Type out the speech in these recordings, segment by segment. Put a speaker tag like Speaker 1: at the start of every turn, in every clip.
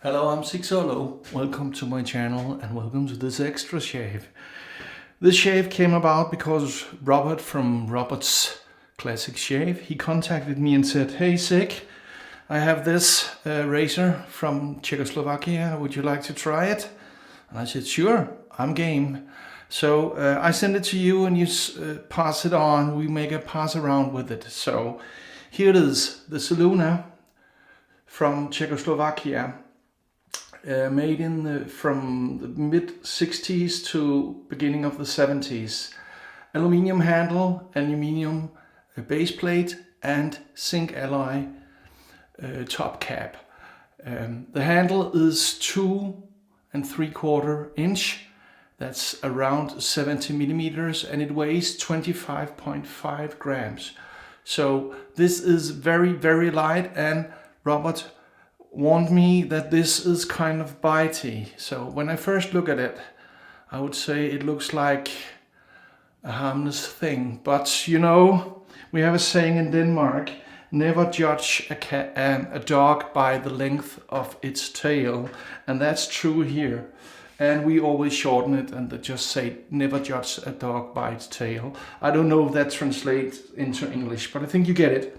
Speaker 1: Hello, I'm Solo. Welcome to my channel and welcome to this extra shave. This shave came about because Robert from Robert's Classic Shave, he contacted me and said, "Hey Sig, I have this razor from Czechoslovakia, would you like to try it?" And I said, "Sure, I'm game." So I send it to you and you pass it on, we make a pass around with it. So here it is, the Soluna from Czechoslovakia. Made from the mid-60s to beginning of the 70s. Aluminium handle, aluminium base plate and zinc alloy top cap. The handle is 2 3/4 inch. That's around 70 millimeters and it weighs 25.5 grams. So this is very, very light, and Robert warned me that this is kind of bitey. So when I first look at it, I would say it looks like a harmless thing. But you know, we have a saying in Denmark, never judge a dog by the length of its tail. And that's true here. And we always shorten it and just say, never judge a dog by its tail. I don't know if that translates into English, but I think you get it.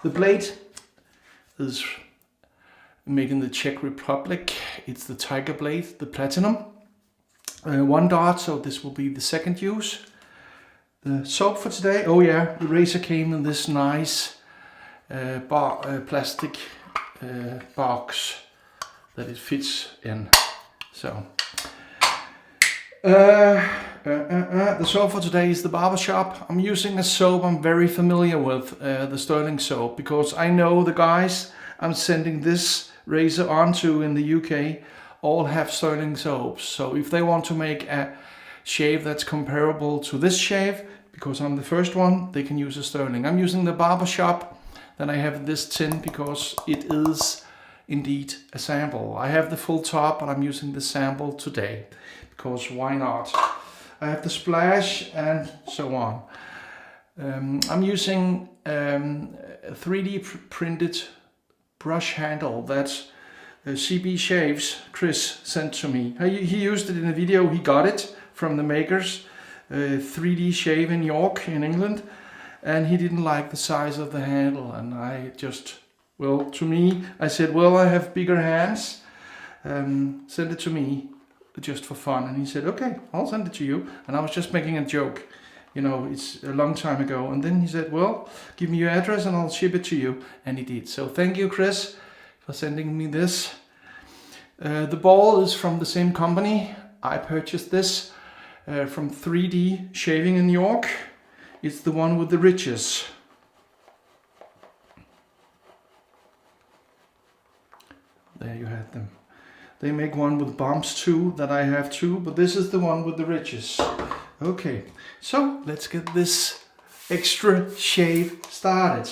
Speaker 1: The blade is made in the Czech Republic. It's the Tiger blade, the platinum. 1 dart, so this will be the second use. The soap for today, oh yeah, the razor came in this nice plastic box that it fits in. So the soap for today is the Barbershop. I'm using a soap I'm very familiar with, the Stirling soap, because I know the guys I'm sending this razor onto in the UK all have Stirling soaps. So if they want to make a shave that's comparable to this shave, because I'm the first one, they can use a Stirling. I'm using the Barbershop. Then I have this tin because it is indeed a sample. I have the full top, but I'm using the sample today because why not? I have the splash and so on. I'm using a 3D printed brush handle that CB Shaves, Chris, sent to me. He used it in a video, he got it from the makers, 3D Shave in York in England, and he didn't like the size of the handle, and I just, well, to me, I said, well, I have bigger hands, send it to me just for fun. And he said, okay, I'll send it to you. And I was just making a joke, you know, it's a long time ago. And then he said, well, give me your address and I'll ship it to you. And he did. So thank you, Chris, for sending me this. The ball is from the same company. I purchased this from 3D Shaving in New York. It's the one with the ridges. There you have them. They make one with bumps too, that I have too, but this is the one with the ridges. Okay, so let's get this extra shave started.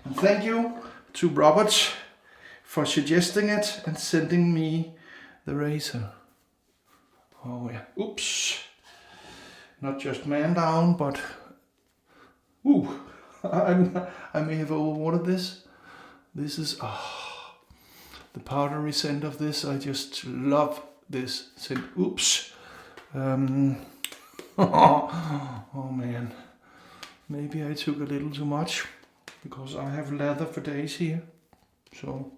Speaker 1: And thank you to Robert for suggesting it and sending me the razor. Oh yeah, oops. Not just man down, but ooh, I may have overwatered this. This is, the powdery scent of this, I just love this scent. Oops. Oh man, maybe I took a little too much because I have leather for days here. So,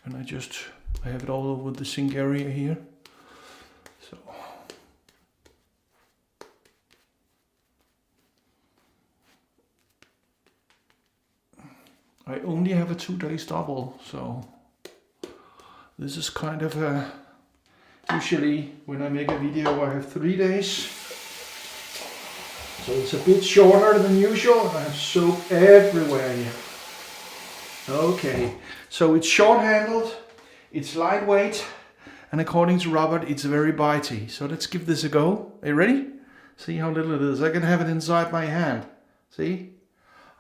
Speaker 1: and I have it all over the sink area here. So, I only have a 2 days double, so this is kind of a, usually when I make a video I have 3 days. So it's a bit shorter than usual. I have soap everywhere here. Okay, so it's short handled, it's lightweight, and according to Robert, it's very bitey. So let's give this a go. Are you ready? See how little it is. I can have it inside my hand. See?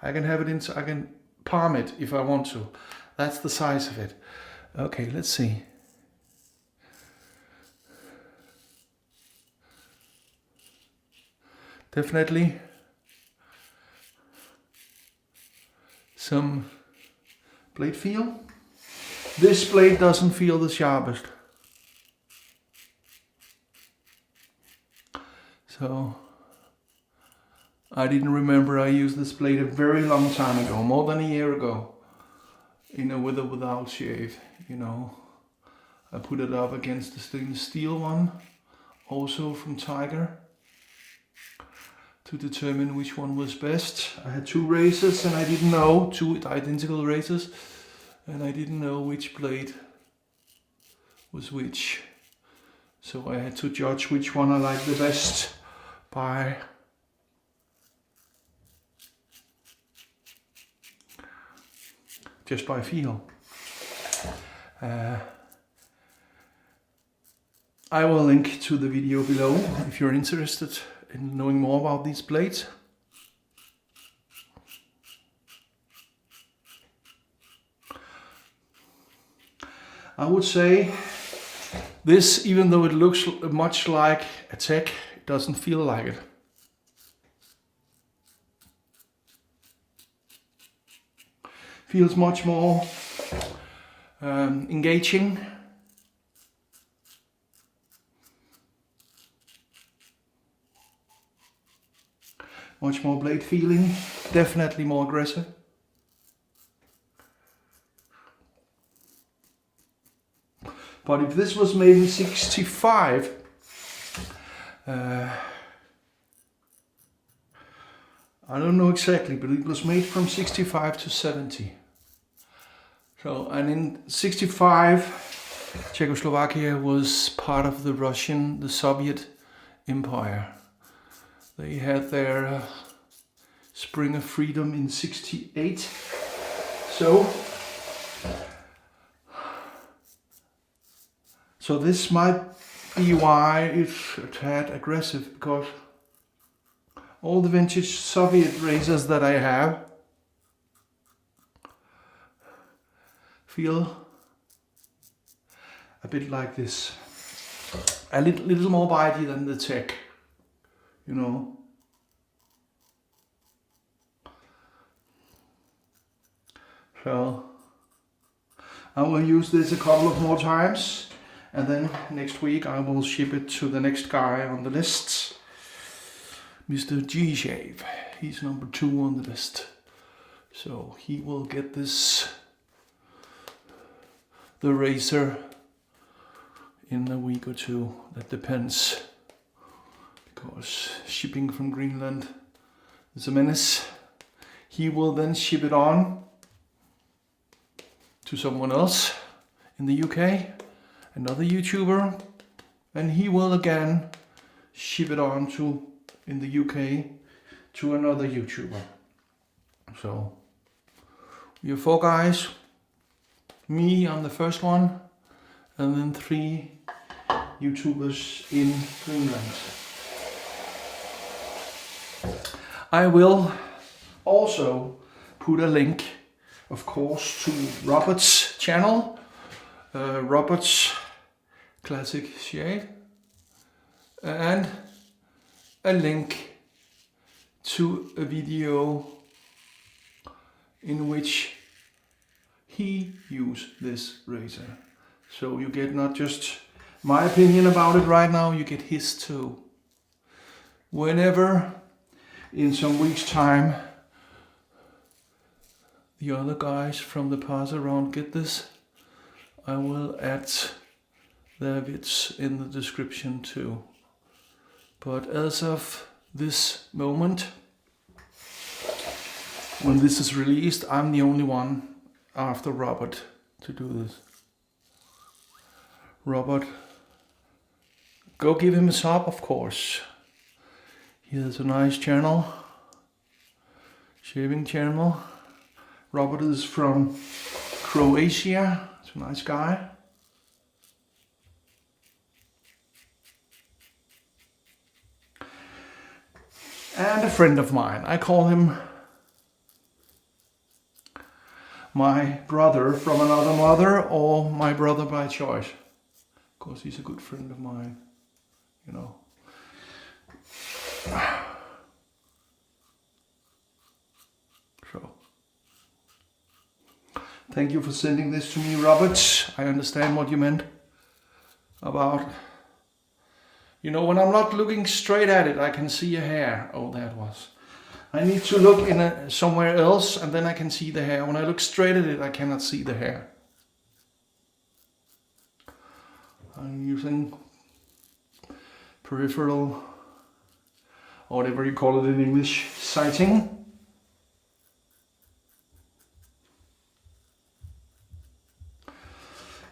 Speaker 1: I can have it inside, I can palm it if I want to. That's the size of it. Okay, let's see. Definitely some blade feel. This blade doesn't feel the sharpest. So I didn't remember I used this blade a very long time ago, more than a year ago, with or without shave, I put it up against the stainless steel one, also from Tiger, to determine which one was best. I had two razors and I didn't know, two identical razors, and I didn't know which blade was which. So I had to judge which one I liked the best by just by feel. I will link to the video below if you're interested in knowing more about these blades. I would say this, even though it looks much like a Tech, it doesn't feel like it. Feels much more engaging. Much more blade feeling, definitely more aggressive. But if this was made in 65, I don't know exactly, but it was made from 65 to 70. So, and in 65, Czechoslovakia was part of the Soviet Empire. They had their Spring of Freedom in 68. So this might be why it's a tad aggressive, because all the vintage Soviet razors that I have feel a bit like this. A little more bitey than the Tech, So I will use this a couple of more times, and then next week I will ship it to the next guy on the list, Mr. G Shave. He's number 2 on the list. So he will get the razor in a week or 2. That depends, because shipping from Greenland is a menace. He will then ship it on to someone else in the UK, another YouTuber, and he will again ship it on in the UK to another YouTuber. So we are 4 guys, me on the first one, and then 3 YouTubers in Greenland. I will also put a link, of course, to Robert's channel, Robert's Classic Shave, and a link to a video in which he used this razor. So you get not just my opinion about it right now, you get his too. Whenever in some weeks' time the other guys from the pass around get this, I will add their vids in the description too. But as of this moment, when this is released, I'm the only one after Robert to do this. Robert, go give him a sub, of course. He has a nice channel, shaving channel. Robert is from Croatia. He's a nice guy. And a friend of mine. I call him my brother from another mother, or my brother by choice. Because he's a good friend of mine, So Thank you for sending this to me, Robert. I understand what you meant about, you know, when I'm not looking straight at it, I can see a hair. Oh, that was. I need to look in somewhere else and then I can see the hair. When I look straight at it, I cannot see the hair. I'm using peripheral, or whatever you call it in English, sighting.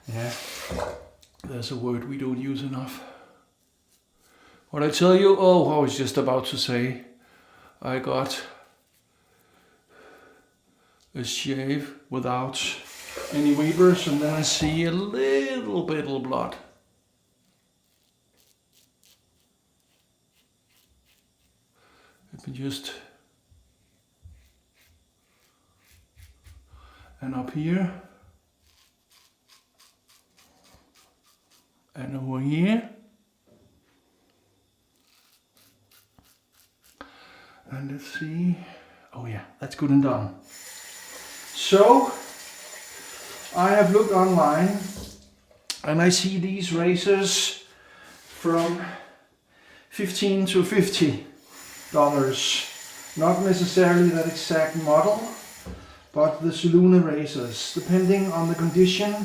Speaker 1: Yeah, there's a word we don't use enough. What I tell you, oh, I was just about to say, I got a shave without any weavers and then I see a little bit of blood. Let me just, and up here, and over here. And let's see, oh yeah, that's good and done. So, I have looked online and I see these razors from $15 to $50. Not necessarily that exact model, but the Soluna razors, depending on the condition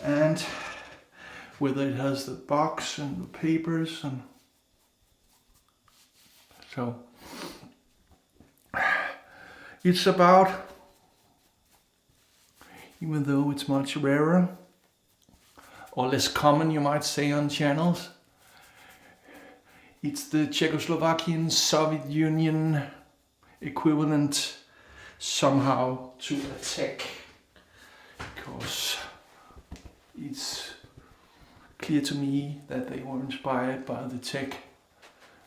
Speaker 1: and whether it has the box and the papers and so. It's about, even though it's much rarer or less common, you might say, on channels, it's the Czechoslovakian Soviet Union equivalent somehow to a tech, because it's clear to me that they were inspired by the tech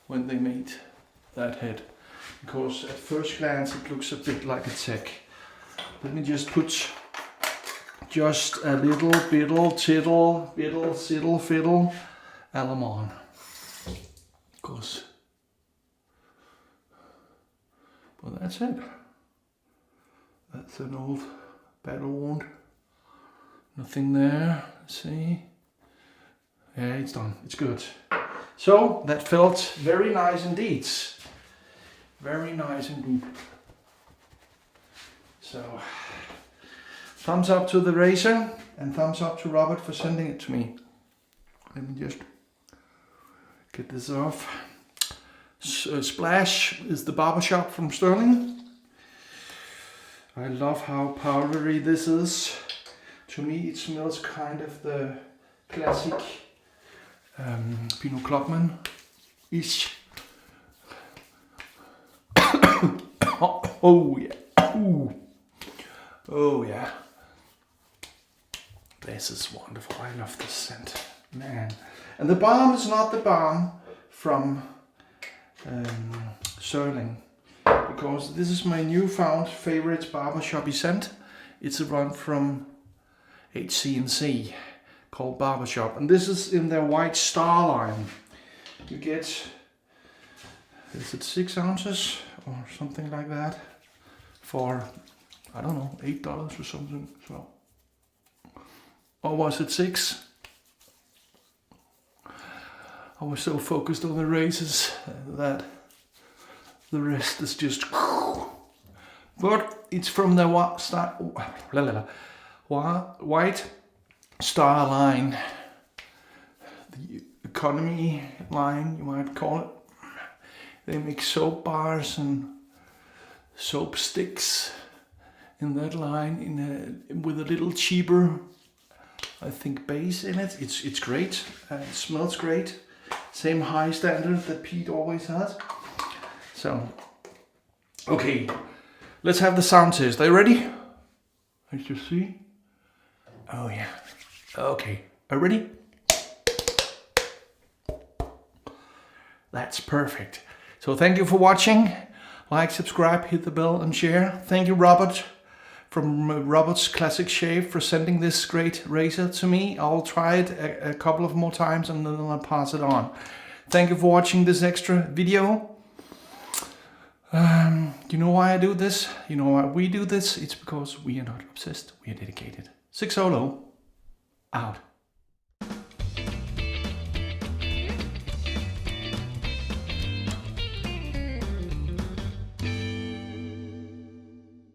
Speaker 1: when they made that head. Because at first glance it looks a bit like a tech. Let me just put just a little siddle fiddle alum on. Of course. But that's it. That's an old battle wound. Nothing there. Let's see. Yeah, it's done. It's good. So that felt very nice indeed. Very nice indeed. So, thumbs up to the razor and thumbs up to Robert for sending it to me. Let me just get this off. Splash is the Barbershop from Stirling. I love how powdery this is. To me it smells kind of the classic Pinot Klopman-ish. Oh yeah. Ooh. Oh yeah. This is wonderful. I love this scent. Man. And the balm is not the balm from Stirling, because this is my newfound favorite barbershop scent. It's a run from hc&c called Barbershop, and this is in their white star line. You get, is it 6 ounces or something like that for, I don't know, $8 or something. So, or was it 6? I was so focused on the razors that the rest is just. But it's from the white star line, the economy line, you might call it. They make soap bars and soap sticks in that line, with a little cheaper, I think, base in it. It's great. It smells great. Same high standard that Pete always has. So, okay, let's have the sound test. Are you ready? Let's just see. Oh yeah. Okay, are you ready? That's perfect. So thank you for watching. Like, subscribe, hit the bell and share. Thank you, Robert, from Robert's Classic Shave, for sending this great razor to me. I'll try it a couple of more times and then I'll pass it on. Thank you for watching this extra video. You know why I do this? You know why we do this? It's because we are not obsessed, we are dedicated. Six Solo, out.